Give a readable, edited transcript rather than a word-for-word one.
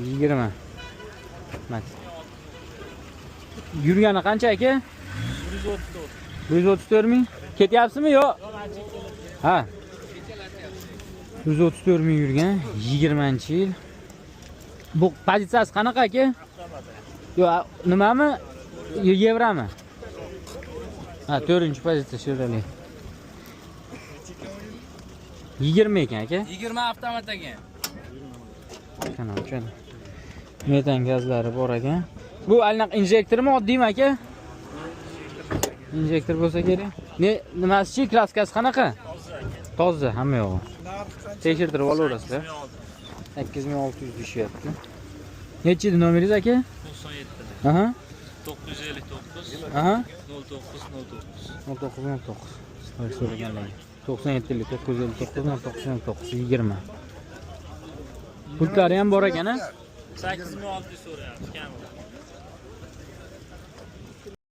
20. Mat. Yurgani qancha aka? 134 ming. Ketyapsizmi yo? Ha. 134 ming yurgan, 20-yil. Bu pozitsiyasi qanaqa aka? Yo, nimami? Yevrami? Ha, 4-pozitsiya Chevrolet. 20 ekan aka? 20 avtomat ekan. Qana uchun. Metan gazlari bor ekan. Bu alnaq injektormi, oddiymi aka? Injektor bo'lsa kerak. Nimasi-chi, kraskasi qanaqa? Toza, hamma yo'q. Tekshirtirib olaverasizlar. 8600 deyapti. Nechi edi nomeringiz aka? 97. Aha. 959. Aha. 0909. 0909. Sizlar so'raganlar. 97 959 20. Pullari ham bor ekan-a? 8600 so'rayapti, kam.